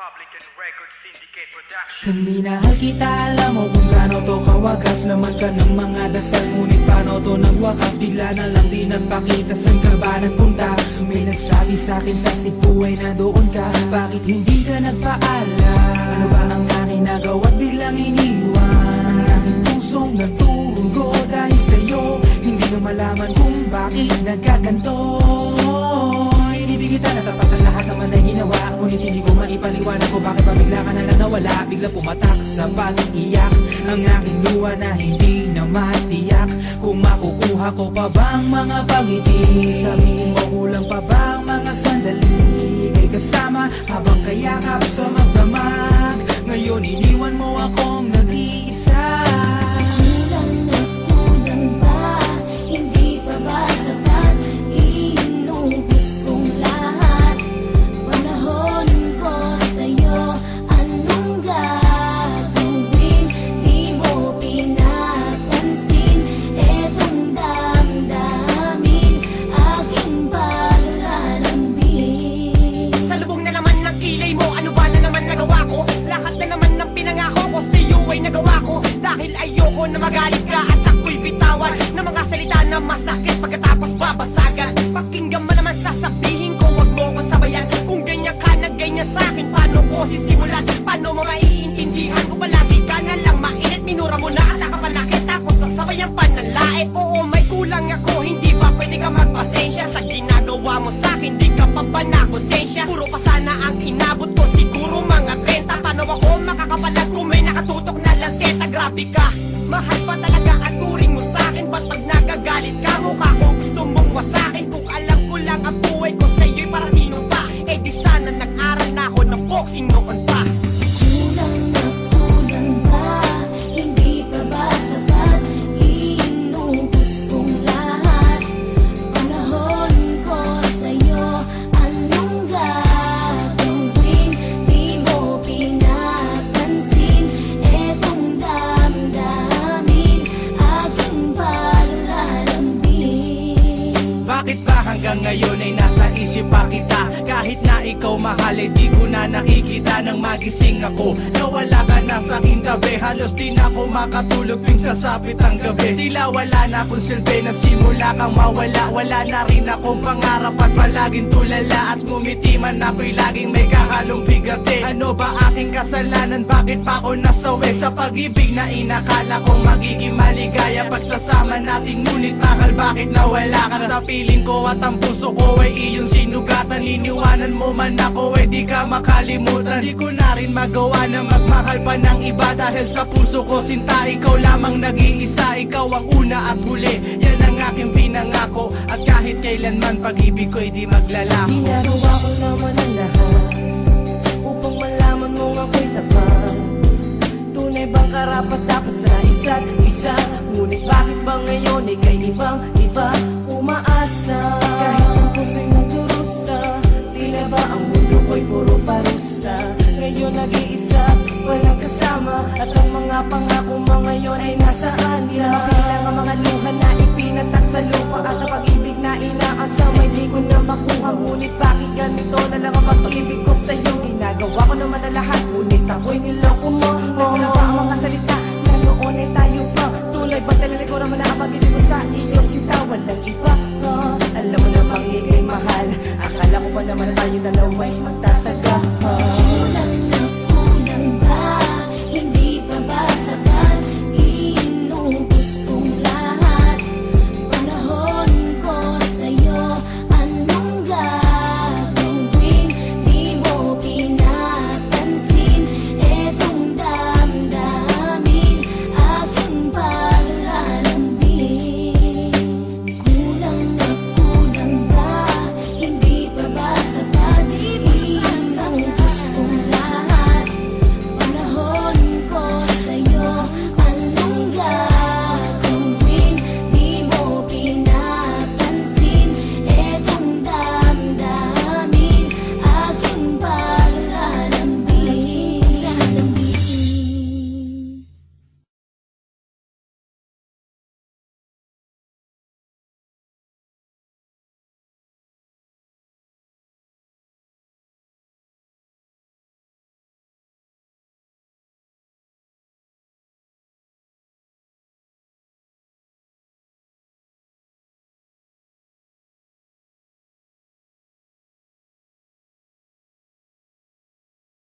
Republican Record Syndicate Production. Kung minahal kita, alam mo kung gaano to kawagas. Laman ka ng mga dasal, ngunit paano to nagwakas? Bigla na lang di nagpakita, saan ka ba nagpunta? May nagsabi sa'kin sa Cebu ay nandoon ka. Bakit hindi ka nagpaalam? Ano ba ang aking nagawa't biglang iniwan? Ang aking pusong nagturugo dahil sa'yo. Hindi na malaman kung bakit nagkaganto. Inibig kita na tapat ang lahat naman ay ginawa, ngunit hindi ko maipaliwanag ko bakit pa bigla ka na lang nawala. Bigla pumatak sa pag-iyak ang aking luha na hindi na matiyak. Kung makukuha ko pa bang mga pangiti, sabihin mo kulang pa bang mga sandali kay kasama habang kayakap sa magdamag. Ngayon iniwan mo akong nag-iisa. Kulang na kulang ba? Hindi pa ba sapat? Inubos kong lahat. Panahon ko sa'yo, anong gagawin? Di mo pinapansin etong damdamin, aking paglalambing. Sa lubong na naman ng kilay mo, ano ba na naman nagawa ko? Lahat na naman ng pinangako ko sa'yo ay nagawa ko. Dahil ayoko na magalit ka at ako'y bitawan ng mga salita na masakit pagkatapos babasagan. Pakinggan mo naman sasabihin ko, wag mo kong sabayan. Kung ganyan ka na ganyan sa'kin, paano ko sisimulan? Paano mo maiintindihan ko palagi ka na lang mainit? Minura mo na at nakapanakit ako sa sabayang pananlait. Oo, may kulang ako, hindi ba pwede ka magpasensya sa ginagawa mo sa'kin? Di ka pa ba nakonsensya? Puro pa sana ang inabot ko, siguro mga 30. Paano ako makakapalag kung may nakatutok na lanseta? Grabe ka, mahal pa talaga at turing mo sa'kin. Ba't pag nagagalit ka, mukha ko gusto mong wasakin? Kung alam ko lang ang buhay ko sa'yo'y para sino pa? Eh di sana nag-aral na ako ng boxing noon pa. Kulang na kulang ba? Hindi pa ba sapat? Inubos kong lahat. Panahon ko sa'yo, anong gagawin? Di mo pinapansin etong damdamin, aking paglalambing. Bakit ba hanggang ngayon ay nasa isip pa kita? Kahit na ikaw mahal, eh di ko na nakikita nang magising ako. Nawala ka na sa aking tabi, halos di na ako makatulog tuwing sasapit ang gabi. Tila wala na akong silbi, na simula kang mawala. Wala na rin akong pangarap at palaging tulala. At ngumiti man ako'y laging may kahalong bigati. Ano ba aking kasalanan? Bakit pa ako nasawi sa pag-ibig na inakala kong magiging maligaya? Pagsasama natin ngunit bakal bakit nawala ka? Sa piling ko at ang puso ko ay iyong sinugatan. Iniwanan mo man ako ay di ka makalimutan. Di ko na rin magawa na magmahal pa ng iba. Dahil sa puso ko sinta, ikaw lamang nag-iisa. Ikaw ang una at huli, yan ang aking pinangako. At kahit kailanman pag-ibig ko'y di maglalako. Ginagawa ko naman ang lahat upang malaman mong ako'y tapat. Tunay bang karapat dapat sa isa't isa? Ngunit bakit ba ngayon ika'y ibang-iba umaasa? Kahit ang puso'y nagdurusa, tila ba ang mundo ko'y puro parusa? Ngayon nag-iisa, walang kasama, at ang mga pangako mo ngayon ay nasaan? Di mabilang ang mga luha na ipinatak sa lupa, at ang pag-ibig na inaasam ay di ko na makuha. Ngunit bakit ganito na lang ang pag-ibig ko sa'yo? Ginagawa ko naman ang lahat, ngunit ako'y niloko.